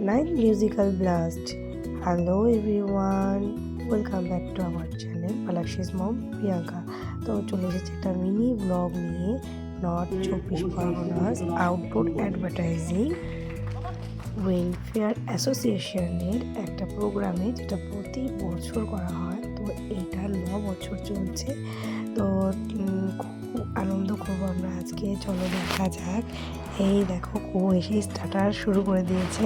9 Musical Blast. Hello everyone, welcome back to our channel Palakshis Mom Priyanka. তো চলে এসেছে একটা মিনি ব্লগ নিয়ে north 24 Parganas outdoor advertising welfare অ্যাসোসিয়েশনের একটা প্রোগ্রামে, যেটা প্রতি বছর করা হয়। তো এটা 9 বছর চলছে। তো খুব আনন্দ করবো আমরা আজকে। চলো দেখা যাক। এই দেখো এসে স্টার্টার শুরু করে দিয়েছে।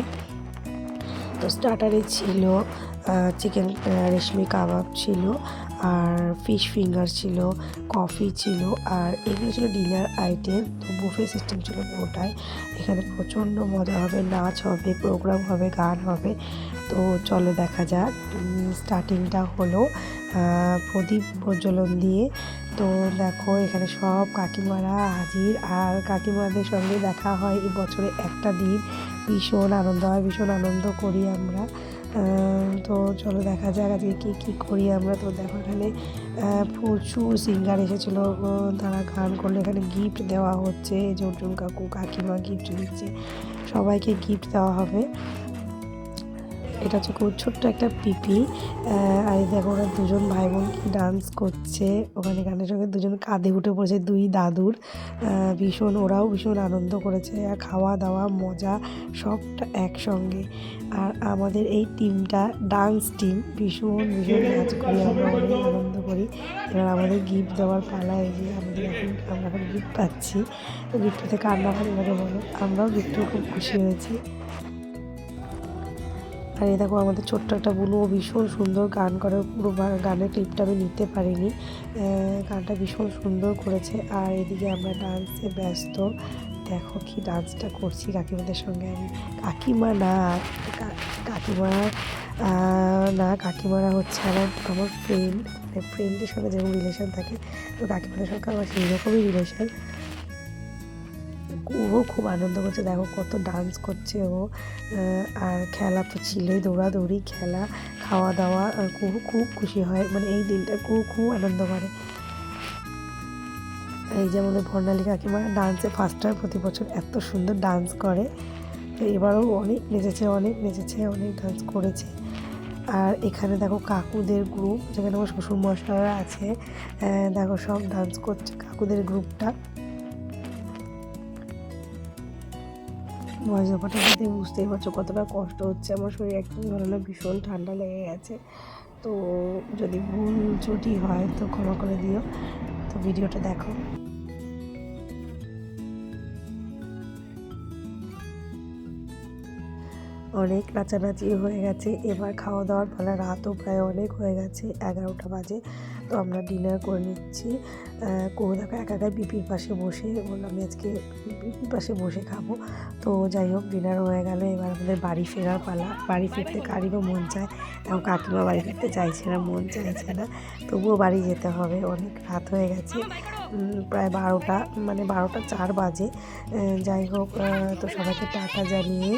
তো স্টার্টারে ছিল চিকেন রেশমি কাবাব ছিল, আর ফিশ ফিঙ্গার ছিল, কফি ছিল, আর এগুলো ছিল ডিনার আইটেম। তো বুফে সিস্টেম ছিল পুরোটাই। এখানে প্রচণ্ড মজা হবে, নাচ হবে, প্রোগ্রাম হবে, গান হবে। তো চলো দেখা যাক। স্টার্টিংটা হলো প্রদীপ প্রজ্বলন দিয়ে। তো দেখো এখানে সব কাকিমারা হাজির, আর কাকিমাদের সঙ্গে দেখা হয় এই বছরে একটা দিন। ভীষণ আনন্দ হয়, ভীষণ আনন্দ করি আমরা। তো চলো দেখা যাক আজকে কী করি আমরা। তো দেখো এখানে প্রচুর সিঙ্গার এসেছিলো, তারা গান করলে। এখানে গিফট দেওয়া হচ্ছে, এই যে অর্জুন কাকু কাকিমা গিফট দিচ্ছে, সবাইকে গিফট দেওয়া হবে। এটা হচ্ছে খুব ছোট্ট একটা পিপি। আর দেখো ওরা দুজন ভাই বোন কি ডান্স করছে ওখানে, গানের সঙ্গে দুজন কাঁধে উঠে পড়েছে দুই দাদুর। ওরাও ভীষণ আনন্দ করেছে, আর খাওয়া দাওয়া মজা সবটা একসঙ্গে। আর আমাদের এই টিমটা ডান্স টিম, ভীষণ নাচ করি আমরা, অনেক আনন্দ করি। এবার আমাদের গিফট দেওয়ার পালা। এই যে আমরা এখন গিফট পাচ্ছি। তো গিফট পেতে কান্না ভালো লাগে বলো, আমরাও গিফটেও খুব খুশি হয়েছি। আর এই দেখো আমাদের ছোট্ট একটা বুনু, ভীষণ সুন্দর গান করে। পুরো গানের ক্লিপটা আমি নিতে পারিনি, গানটা ভীষণ সুন্দর করেছে। আর এদিকে আমরা ডান্সে ব্যস্ত। দেখো কি ডান্সটা করছি কাকিমাদের সঙ্গে আমি। কাকিমারা হচ্ছে আমার ফ্রেন্ড, ফ্রেন্ডের সঙ্গে যেরকম রিলেশন থাকে, তো কাকিমাদের সঙ্গে আমার সেই রকমই রিলেশন। ও খুব আনন্দ করছে, দেখো কত ডান্স করছে ও। আর খেলা তো ছিলই, দৌড়াদৌড়ি, খেলা, খাওয়া দাওয়া। আর খুব খুশি হয়, মানে এই দিনটা খুব আনন্দ করে। এই যে আমাদের বর্ণালী কাকিমা ডান্সে ফার্স্ট হয়, প্রতি বছর এত সুন্দর ডান্স করে। তো এবারও অনেক নেচেছে, অনেক ডান্স করেছে। আর এখানে দেখো কাকুদের গ্রুপ, যেখানে আমার শ্বশুরমশাইরা আছে, দেখো সব ডান্স করছে কাকুদের গ্রুপটা। ভয়েস ওভারটা দিতে বুঝতেই পারছো কতটা কষ্ট হচ্ছে। আমার শরীর একদম ভালো না, ভীষণ ঠান্ডা লেগে গেছে। তো যদি ভুল ত্রুটি হয় তো ক্ষমা করে দিও। তো ভিডিওটা দেখো। অনেক নাচানাচি হয়ে গেছে, এবার খাওয়া দাওয়ার পালা। রাতও প্রায় অনেক হয়ে গেছে, 11টা বাজে। তো আমরা ডিনার করে নিচ্ছি। দেখো একা বিপির পাশে বসে বললাম আমি আজকে বিপির পাশে বসে খাবো। তো যাই হোক, ডিনার হয়ে গেল। এবার আমাদের বাড়ি ফেরার পালা। বাড়ি ফিরতে কারিরও মন চায়, এবং কাকিমা বাড়ি ফিরতে চাইছে না, মন চাইছে না। তবুও বাড়ি যেতে হবে, অনেক রাত হয়ে গেছে। প্রায় 12টা, মানে 12টা 4 বাজে। যাই হোক, তো সবাইকে টাটা জানিয়ে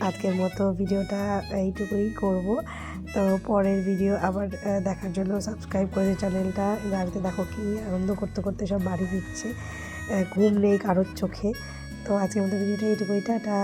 আজকের মতো ভিডিওটা এইটুকুই করব। তো পরের ভিডিও আবার দেখার জন্য সাবস্ক্রাইব করে চ্যানেলটা। বাড়িতে দেখো কি আনন্দ করতে করতে সব বাড়ি ফিরছে, ঘুম নেই কারোর চোখে। তো আজকের মতো ভিডিওটা এইটুকুই, টাটা।